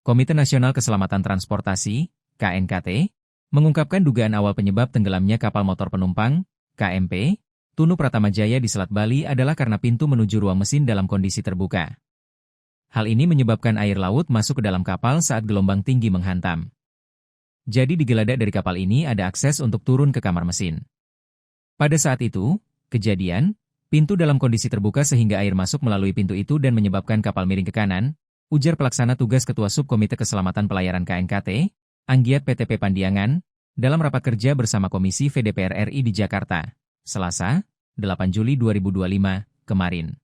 Komite Nasional Keselamatan Transportasi, KNKT, mengungkapkan dugaan awal penyebab tenggelamnya kapal motor penumpang, KMP, Tunu Pratama Jaya di Selat Bali adalah karena pintu menuju ruang mesin dalam kondisi terbuka. Hal ini menyebabkan air laut masuk ke dalam kapal saat gelombang tinggi menghantam. Jadi di geladak dari kapal ini ada akses untuk turun ke kamar mesin. Pada saat itu, kejadian, pintu dalam kondisi terbuka sehingga air masuk melalui pintu itu dan menyebabkan kapal miring ke kanan, ujar pelaksana tugas Ketua Subkomite Keselamatan Pelayaran KNKT, Anggiat PTP Pandiangan, dalam rapat kerja bersama Komisi VDPR RI di Jakarta, Selasa, 8 Juli 2025, kemarin.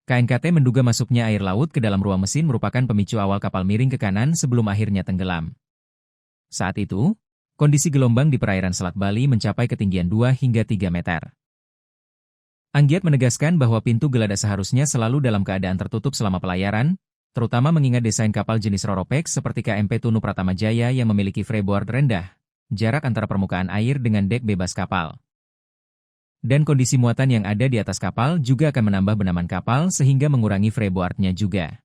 KNKT menduga masuknya air laut ke dalam ruang mesin merupakan pemicu awal kapal miring ke kanan sebelum akhirnya tenggelam. Saat itu, kondisi gelombang di perairan Selat Bali mencapai ketinggian 2 hingga 3 meter. Anggiat menegaskan bahwa pintu geladak seharusnya selalu dalam keadaan tertutup selama pelayaran, terutama mengingat desain kapal jenis Roropex seperti KMP Tunu Pratama Jaya yang memiliki freeboard rendah, jarak antara permukaan air dengan dek bebas kapal. Dan kondisi muatan yang ada di atas kapal juga akan menambah benaman kapal sehingga mengurangi freeboardnya juga.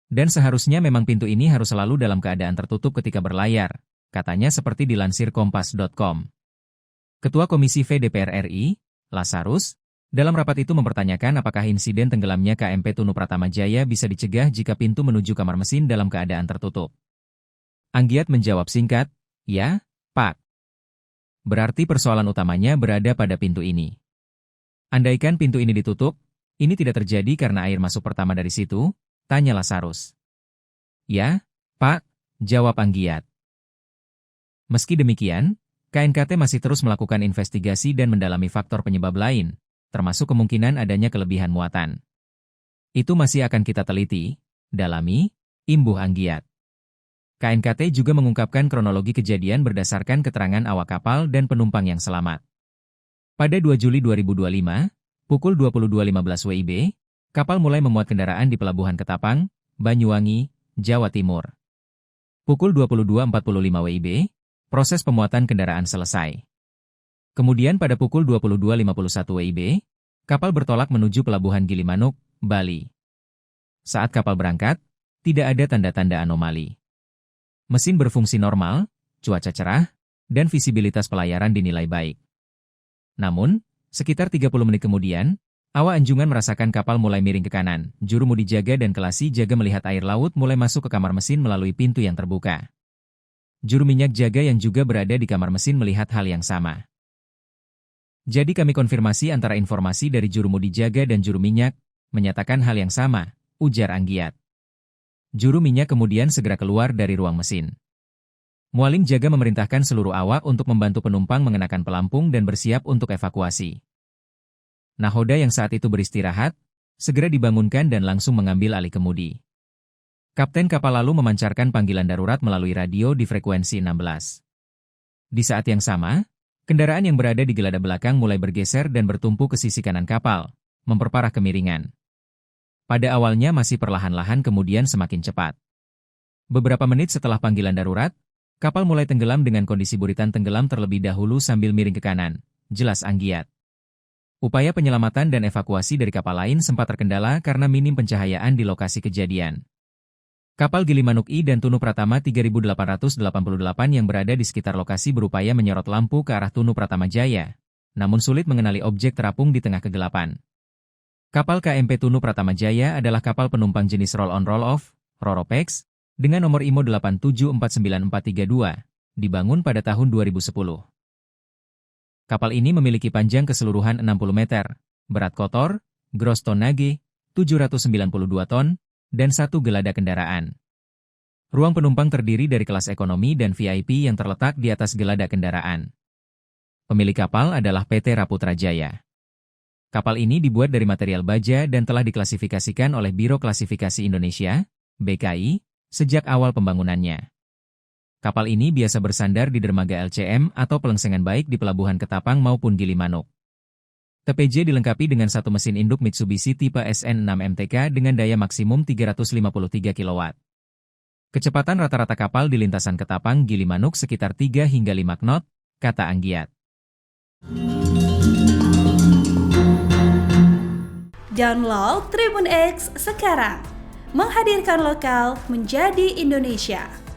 Dan seharusnya memang pintu ini harus selalu dalam keadaan tertutup ketika berlayar, katanya seperti dilansir kompas.com. Ketua Komisi VDPR RI, Lazarus, dalam rapat itu mempertanyakan apakah insiden tenggelamnya KMP Tunu Pratama Jaya bisa dicegah jika pintu menuju kamar mesin dalam keadaan tertutup. Anggiat menjawab singkat, "Ya, Pak." Berarti persoalan utamanya berada pada pintu ini. Andaikan pintu ini ditutup, ini tidak terjadi karena air masuk pertama dari situ, tanya Lazarus. "Ya, Pak," jawab Anggiat. Meski demikian, KNKT masih terus melakukan investigasi dan mendalami faktor penyebab lain, termasuk kemungkinan adanya kelebihan muatan. Itu masih akan kita teliti, dalami, imbuh Anggiat. KNKT juga mengungkapkan kronologi kejadian berdasarkan keterangan awak kapal dan penumpang yang selamat. Pada 2 Juli 2025, pukul 22.15 WIB, kapal mulai memuat kendaraan di Pelabuhan Ketapang, Banyuwangi, Jawa Timur. Pukul 22.45 WIB, proses pemuatan kendaraan selesai. Kemudian pada pukul 22.51 WIB, kapal bertolak menuju Pelabuhan Gilimanuk, Bali. Saat kapal berangkat, tidak ada tanda-tanda anomali. Mesin berfungsi normal, cuaca cerah, dan visibilitas pelayaran dinilai baik. Namun, sekitar 30 menit kemudian, awak anjungan merasakan kapal mulai miring ke kanan, jurumudi jaga dan kelasi jaga melihat air laut mulai masuk ke kamar mesin melalui pintu yang terbuka. Juru minyak jaga yang juga berada di kamar mesin melihat hal yang sama. Jadi kami konfirmasi antara informasi dari jurumudi jaga dan juru minyak, menyatakan hal yang sama, ujar Anggiat. Juru minyak kemudian segera keluar dari ruang mesin. Mualim jaga memerintahkan seluruh awak untuk membantu penumpang mengenakan pelampung dan bersiap untuk evakuasi. Nahoda yang saat itu beristirahat, segera dibangunkan dan langsung mengambil alih kemudi. Kapten kapal lalu memancarkan panggilan darurat melalui radio di frekuensi 16. Di saat yang sama, kendaraan yang berada di geladak belakang mulai bergeser dan bertumpu ke sisi kanan kapal, memperparah kemiringan. Pada awalnya masih perlahan-lahan kemudian semakin cepat. Beberapa menit setelah panggilan darurat, kapal mulai tenggelam dengan kondisi buritan tenggelam terlebih dahulu sambil miring ke kanan, jelas Anggiat. Upaya penyelamatan dan evakuasi dari kapal lain sempat terkendala karena minim pencahayaan di lokasi kejadian. Kapal Gilimanuk I dan Tunu Pratama 3888 yang berada di sekitar lokasi berupaya menyorot lampu ke arah Tunu Pratama Jaya, namun sulit mengenali objek terapung di tengah kegelapan. Kapal KMP Tunu Pratama Jaya adalah kapal penumpang jenis roll-on roll-off, Roropex, dengan nomor IMO 8749432, dibangun pada tahun 2010. Kapal ini memiliki panjang keseluruhan 60 meter, berat kotor, gross tonnage, 792 ton, dan satu geladak kendaraan. Ruang penumpang terdiri dari kelas ekonomi dan VIP yang terletak di atas geladak kendaraan. Pemilik kapal adalah PT Raputra Jaya. Kapal ini dibuat dari material baja dan telah diklasifikasikan oleh Biro Klasifikasi Indonesia, BKI, sejak awal pembangunannya. Kapal ini biasa bersandar di dermaga LCM atau pelengsengan baik di Pelabuhan Ketapang maupun Gilimanuk. TPJ dilengkapi dengan satu mesin induk Mitsubishi tipe SN6 MTK dengan daya maksimum 353 kW. Kecepatan rata-rata kapal di lintasan Ketapang Gilimanuk sekitar 3 hingga 5 knot, kata Anggiat. Download Tribun X sekarang, menghadirkan lokal menjadi Indonesia.